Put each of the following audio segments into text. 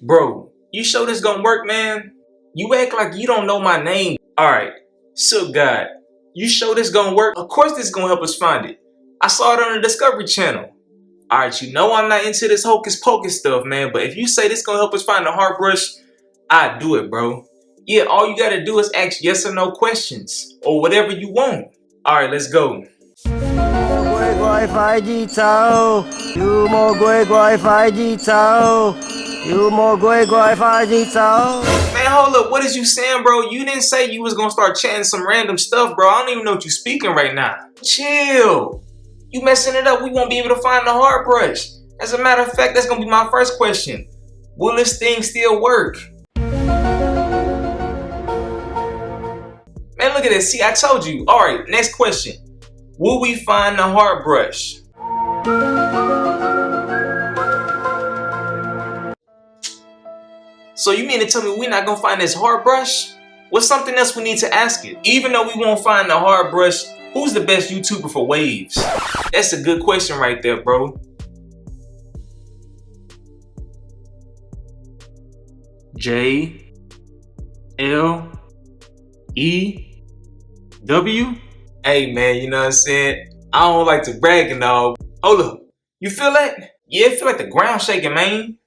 Bro, you sure this gonna work, man? You act like you don't know my name. Alright, so God, you sure this gonna work? Of course this gonna help us find it. I saw it on the Discovery Channel. Alright, you know I'm not into this hocus pocus stuff, man, but if you say this gonna help us find the heart brush, I do it, bro. Yeah, all you gotta do is ask yes or no questions, or whatever you want. Alright, let's go. Man, hold up, what is you saying, bro? You didn't say you was gonna start chanting some random stuff, bro. I don't even know what you speaking right now. Chill. You messing it up, we won't be able to find the heart brush. As a matter of fact, that's gonna be my first question. Will this thing still work? Man, look at this. See, I told you. Alright, next question. Will we find the heart brush? So you mean to tell me we're not gonna find this heart brush? What's something else we need to ask it? Even though we won't find the heart brush, who's the best YouTuber for waves? That's a good question right there, bro. J-L-E-W? Hey man, you know what I'm saying? I don't like to brag and all. Hold up, you feel that? Yeah, it feel like the ground shaking, man.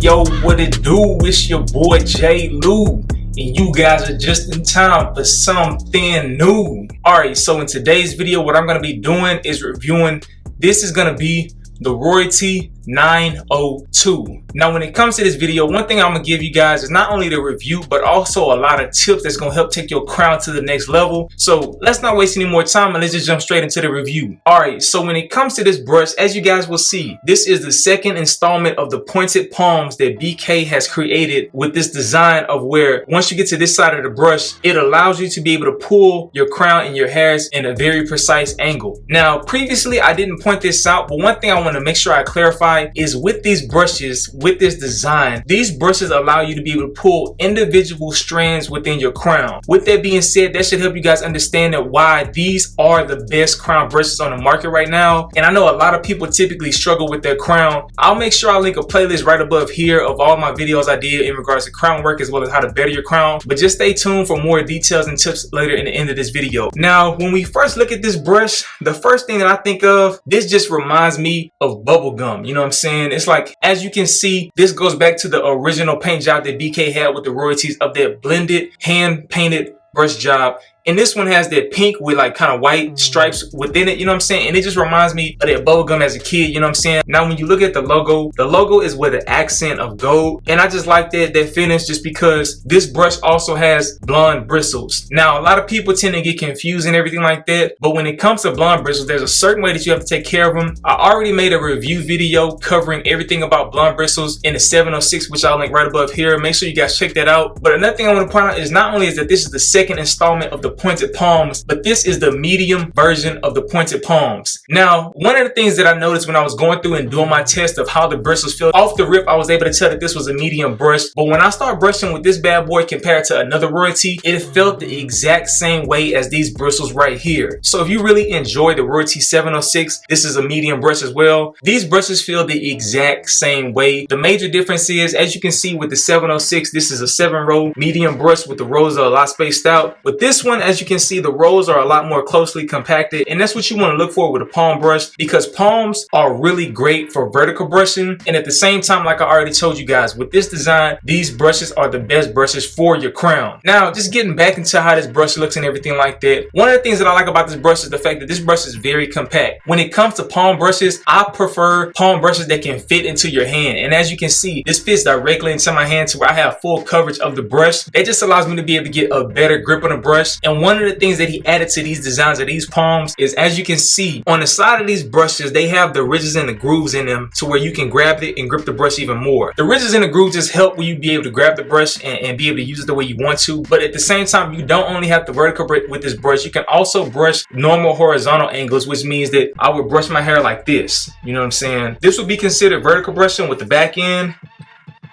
Yo, what it do? It's your boy J. Lou, and you guys are just in time for something new. Alright, so in today's video, what I'm going to be doing is reviewing. This is going to be the Royalty 902. Now, when it comes to this video, one thing I'm going to give you guys is not only the review, but also a lot of tips that's going to help take your crown to the next level. So let's not waste any more time and let's just jump straight into the review. Alright, so when it comes to this brush, as you guys will see, this is the second installment of the pointed palms that BK has created with this design of where once you get to this side of the brush, it allows you to be able to pull your crown and your hairs in a very precise angle. Now, previously I didn't point this out, but one thing I want to make sure I clarify is with these brushes, with this design, these brushes allow you to be able to pull individual strands within your crown. With that being said, that should help you guys understand that why these are the best crown brushes on the market right now. And I know a lot of people typically struggle with their crown. I'll make sure I link a playlist right above here of all my videos I did in regards to crown work as well as how to better your crown. But just stay tuned for more details and tips later in the end of this video. Now, when we first look at this brush, the first thing that I think of, this just reminds me of bubble gum. You know what I'm saying? It's like, as you can see, this goes back to the original paint job that BK had with the royalties of that blended hand painted brush job. And this one has that pink with like kind of white stripes within it, you know what I'm saying? And it just reminds me of that bubblegum as a kid, you know what I'm saying? Now, when you look at the logo is with an accent of gold. And I just like that finish just because this brush also has blonde bristles. Now, a lot of people tend to get confused and everything like that. But when it comes to blonde bristles, there's a certain way that you have to take care of them. I already made a review video covering everything about blonde bristles in the 706, which I'll link right above here. Make sure you guys check that out. But another thing I want to point out is not only is that this is the second installment of the pointed palms, but this is the medium version of the pointed palms. Now, one of the things that I noticed when I was going through and doing my test of how the bristles feel, off the rip I was able to tell that this was a medium brush, but when I started brushing with this bad boy compared to another royalty, it felt the exact same way as these bristles right here. So if you really enjoy the Royalty 706, this is a medium brush as well. These brushes feel the exact same way. The major difference is, as you can see with the 706, this is a 7-row medium brush with the rows are a lot spaced out. With this one, as you can see, the rows are a lot more closely compacted, and that's what you want to look for with a palm brush, because palms are really great for vertical brushing. And at the same time, like I already told you guys, with this design, these brushes are the best brushes for your crown. Now, just getting back into how this brush looks and everything like that, one of the things that I like about this brush is the fact that this brush is very compact. When it comes to palm brushes, I prefer palm brushes that can fit into your hand, and as you can see, this fits directly into my hand to where I have full coverage of the brush. That just allows me to be able to get a better grip on the brush. And Now, one of the things that he added to these designs of these palms is, as you can see, on the side of these brushes, they have the ridges and the grooves in them to where you can grab it and grip the brush even more. The ridges and the grooves just help when you be able to grab the brush and be able to use it the way you want to. But at the same time, you don't only have to vertical with this brush. You can also brush normal horizontal angles, which means that I would brush my hair like this. You know what I'm saying? This would be considered vertical brushing with the back end.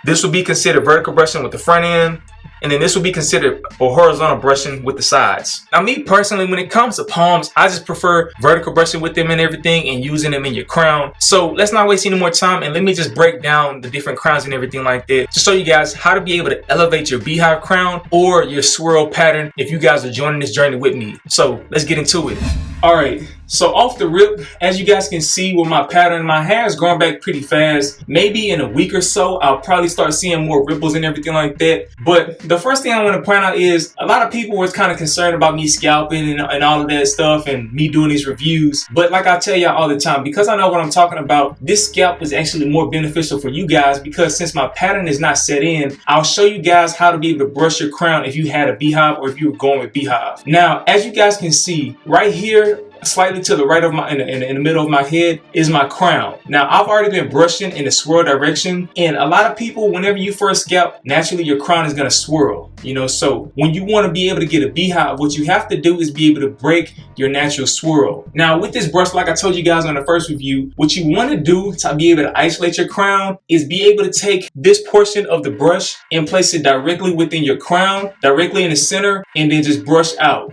This would be considered vertical brushing with the front end. And then this would be considered a horizontal brushing with the sides. Now, me personally, when it comes to palms, I just prefer vertical brushing with them and everything and using them in your crown. So let's not waste any more time and let me just break down the different crowns and everything like that to show you guys how to be able to elevate your beehive crown or your swirl pattern if you guys are joining this journey with me. So let's get into it. All right, so off the rip, as you guys can see with my pattern, my hair is growing back pretty fast. Maybe in a week or so, I'll probably start seeing more ripples and everything like that. But the first thing I want to point out is a lot of people were kind of concerned about me scalping and all of that stuff and me doing these reviews. But like I tell y'all all the time, because I know what I'm talking about, this scalp is actually more beneficial for you guys because since my pattern is not set in, I'll show you guys how to be able to brush your crown if you had a beehive or if you were going with beehive. Now, as you guys can see right here, slightly to the right of my in the middle of my head is my crown. Now, I've already been brushing in the swirl direction, and a lot of people, whenever you first scalp, naturally your crown is going to swirl, you know. So when you want to be able to get a beehive, what you have to do is be able to break your natural swirl. Now, with this brush, like I told you guys on the first review, what you want to do to be able to isolate your crown is be able to take this portion of the brush and place it directly within your crown, directly in the center, and then just brush out.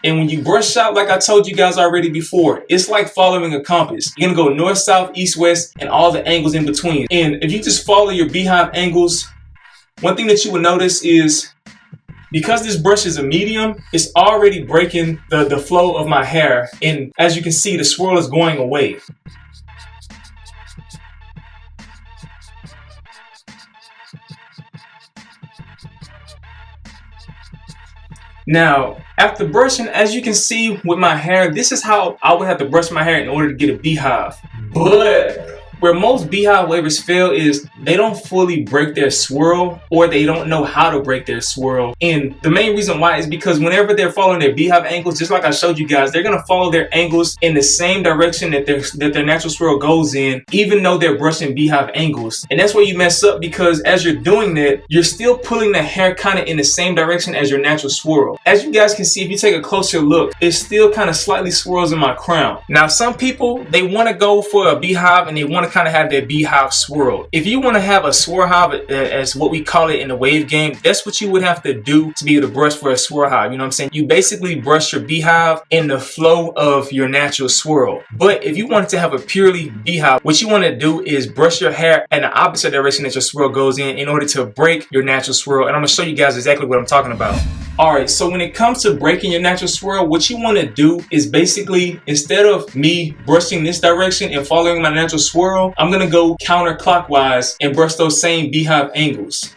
And when you brush out, like I told you guys already before, it's like following a compass. You're gonna go north, south, east, west, and all the angles in between. And if you just follow your beehive angles, one thing that you will notice is because this brush is a medium, it's already breaking the flow of my hair. And as you can see, the swirl is going away. Now, after brushing, as you can see with my hair, this is how I would have to brush my hair in order to get a beehive. But where most beehive weavers fail is they don't fully break their swirl, or they don't know how to break their swirl. And the main reason why is because whenever they're following their beehive angles, just like I showed you guys, they're gonna follow their angles in the same direction that their natural swirl goes in, even though they're brushing beehive angles. And that's where you mess up, because as you're doing that, you're still pulling the hair kind of in the same direction as your natural swirl. As you guys can see, if you take a closer look, it still kind of slightly swirls in my crown. Now, some people, they want to go for a beehive and they want to kind of have their beehive swirl. If you want to have a swirl hive, as what we call it in the wave game, that's what you would have to do to be able to brush for a swirl hive. You know what I'm saying? You basically brush your beehive in the flow of your natural swirl. But if you wanted to have a purely beehive, what you want to do is brush your hair in the opposite direction that your swirl goes in order to break your natural swirl. And I'm going to show you guys exactly what I'm talking about. Alright, so when it comes to breaking your natural swirl, what you want to do is basically, instead of me brushing this direction and following my natural swirl, I'm going to go counterclockwise and brush those same beehive angles.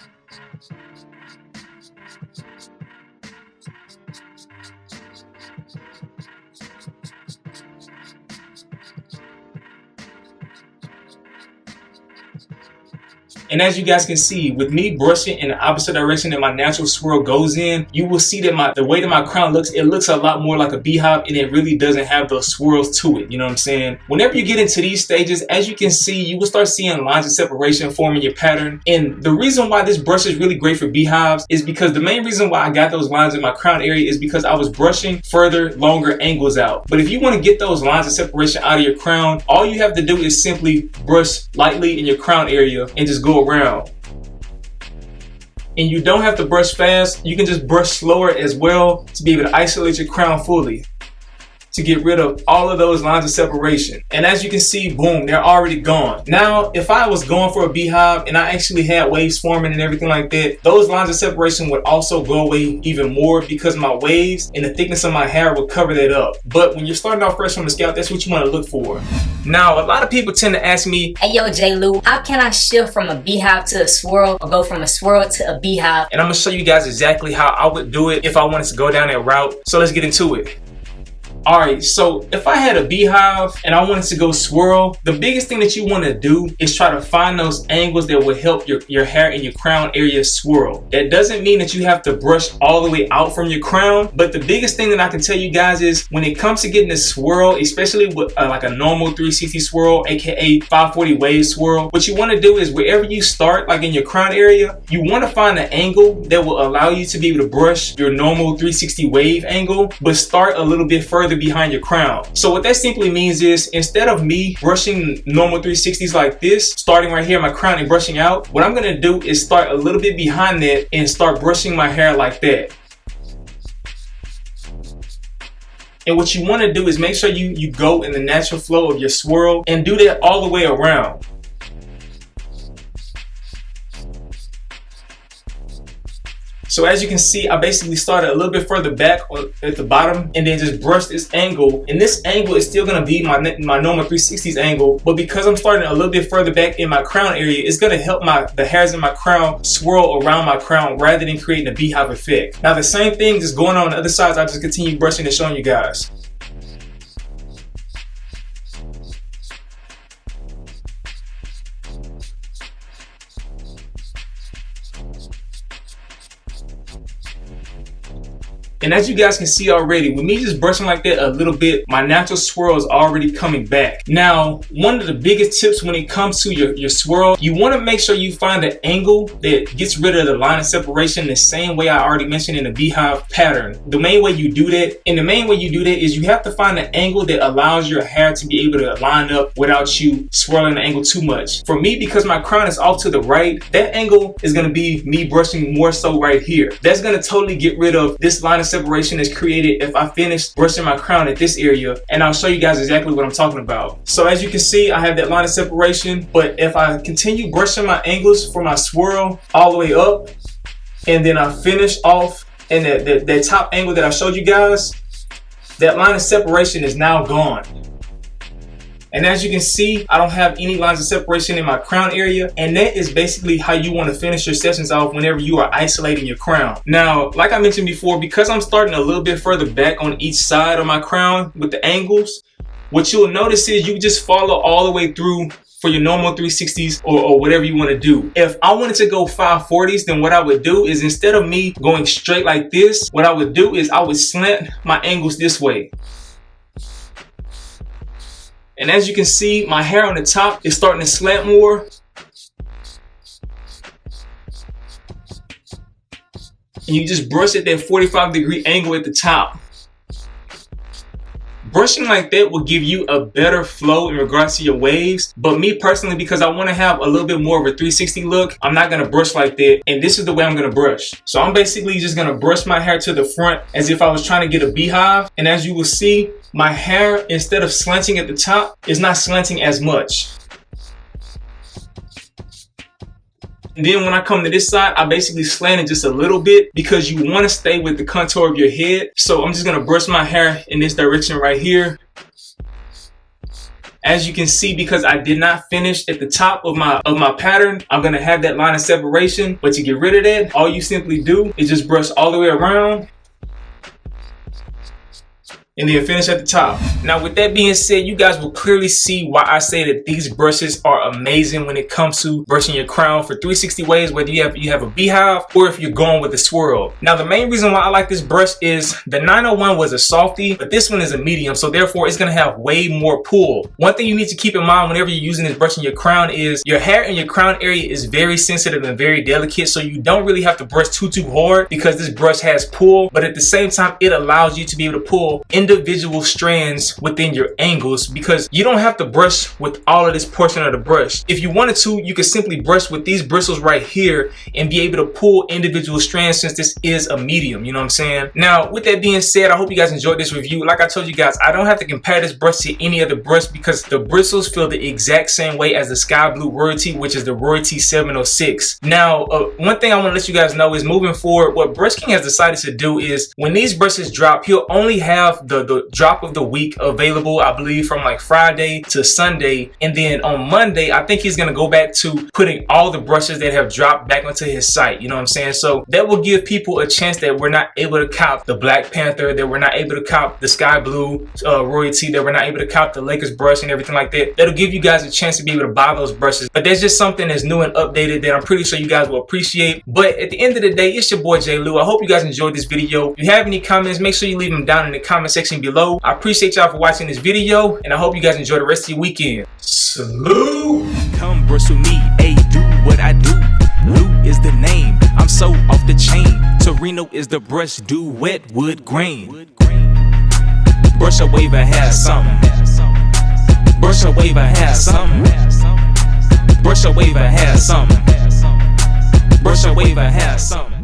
And as you guys can see, with me brushing in the opposite direction that my natural swirl goes in, you will see that the way that my crown looks, it looks a lot more like a beehive, and it really doesn't have those swirls to it. You know what I'm saying? Whenever you get into these stages, as you can see, you will start seeing lines of separation forming your pattern. And the reason why this brush is really great for beehives is because the main reason why I got those lines in my crown area is because I was brushing further, longer angles out. But if you want to get those lines of separation out of your crown, all you have to do is simply brush lightly in your crown area and just go around. And you don't have to brush fast. You can just brush slower as well to be able to isolate your crown fully, to get rid of all of those lines of separation. And as you can see, boom, they're already gone. Now, if I was going for a beehive and I actually had waves forming and everything like that, those lines of separation would also go away even more because my waves and the thickness of my hair would cover that up. But when you're starting off fresh from the scalp, that's what you want to look for. Now, a lot of people tend to ask me, hey yo, J. Lou, how can I shift from a beehive to a swirl, or go from a swirl to a beehive? And I'm gonna show you guys exactly how I would do it if I wanted to go down that route. So let's get into it. Alright, so if I had a beehive and I wanted to go swirl, the biggest thing that you want to do is try to find those angles that will help your hair and your crown area swirl. That doesn't mean that you have to brush all the way out from your crown, but the biggest thing that I can tell you guys is when it comes to getting a swirl, especially with like a normal 360 swirl, aka 540 wave swirl, what you want to do is wherever you start, like in your crown area, you want to find an angle that will allow you to be able to brush your normal 360 wave angle, but start a little bit further behind your crown. So what that simply means is instead of me brushing normal 360s like this, starting right here in my crown and brushing out, what I'm going to do is start a little bit behind that and start brushing my hair like that. And what you want to do is make sure you go in the natural flow of your swirl and do that all the way around. So as you can see, I basically started a little bit further back at the bottom and then just brushed this angle. And this angle is still going to be my normal 360s angle, but because I'm starting a little bit further back in my crown area, it's going to help the hairs in my crown swirl around my crown rather than creating a beehive effect. Now the same thing is going on the other sides. I just continue brushing and showing you guys. And as you guys can see already, with me just brushing like that a little bit, my natural swirl is already coming back. Now, one of the biggest tips when it comes to your swirl, you want to make sure you find an angle that gets rid of the line of separation the same way I already mentioned in the beehive pattern. The main way you do that, is you have to find an angle that allows your hair to be able to line up without you swirling the angle too much. For me, because my crown is off to the right, that angle is going to be me brushing more so right here. That's going to totally get rid of this line of separation is created if I finish brushing my crown at this area, and I'll show you guys exactly what I'm talking about. So as you can see, I have that line of separation, but if I continue brushing my angles for my swirl all the way up, and then I finish off in that top angle that I showed you guys, that line of separation is now gone. And as you can see, I don't have any lines of separation in my crown area. And that is basically how you want to finish your sessions off whenever you are isolating your crown. Now, like I mentioned before, because I'm starting a little bit further back on each side of my crown with the angles, what you'll notice is you just follow all the way through for your normal 360s or whatever you want to do. If I wanted to go 540s, then what I would do is instead of me going straight like this, what I would do is I would slant my angles this way. And as you can see, my hair on the top is starting to slant more. And you just brush at that 45-degree angle at the top. Brushing like that will give you a better flow in regards to your waves. But me personally, because I want to have a little bit more of a 360 look, I'm not going to brush like that. And this is the way I'm going to brush. So I'm basically just going to brush my hair to the front as if I was trying to get a beehive. And as you will see, my hair, instead of slanting at the top, is not slanting as much. And then when I come to this side, I basically slant it just a little bit because you want to stay with the contour of your head. So I'm just going to brush my hair in this direction right here. As you can see, because I did not finish at the top of my pattern, I'm going to have that line of separation. But to get rid of that, all you simply do is just brush all the way around. And then finish at the top. Now with that being said, you guys will clearly see why I say that these brushes are amazing when it comes to brushing your crown for 360 waves, whether you have a beehive or if you're going with a swirl. Now the main reason why I like this brush is the 901 was a softie, but this one is a medium, so therefore it's going to have way more pull. One thing you need to keep in mind whenever you're using this brush in your crown is your hair in your crown area is very sensitive and very delicate, so you don't really have to brush too hard because this brush has pull, but at the same time it allows you to be able to pull individual strands within your angles because you don't have to brush with all of this portion of the brush. If you wanted to, you could simply brush with these bristles right here and be able to pull individual strands since this is a medium, you know what I'm saying? Now, with that being said, I hope you guys enjoyed this review. Like I told you guys, I don't have to compare this brush to any other brush because the bristles feel the exact same way as the Sky Blue Royalty, which is the Royalty 706. Now, one thing I want to let you guys know is moving forward, what Brush King has decided to do is when these brushes drop, he'll only have the drop of the week available, I believe, from like Friday to Sunday. And then on Monday, I think he's gonna go back to putting all the brushes that have dropped back onto his site. You know what I'm saying? So that will give people a chance that we're not able to cop the Black Panther, that we're not able to cop the Sky Blue royalty, that we're not able to cop the Lakers brush and everything like that. That'll give you guys a chance to be able to buy those brushes. But that's just something that's new and updated that I'm pretty sure you guys will appreciate. But at the end of the day, it's your boy J. Lou. I hope you guys enjoyed this video. If you have any comments, make sure you leave them down in the comment section below. I appreciate y'all for watching this video, and I hope you guys enjoy the rest of your weekend. Salute! Come brush with me, ayy, do what I do. Lou is the name, I'm so off the chain. Torino is the brush, do wet wood grain. Brush a wave, I have something. Brush a wave, I have something. Brush a wave, I have something. Brush a wave, I have something.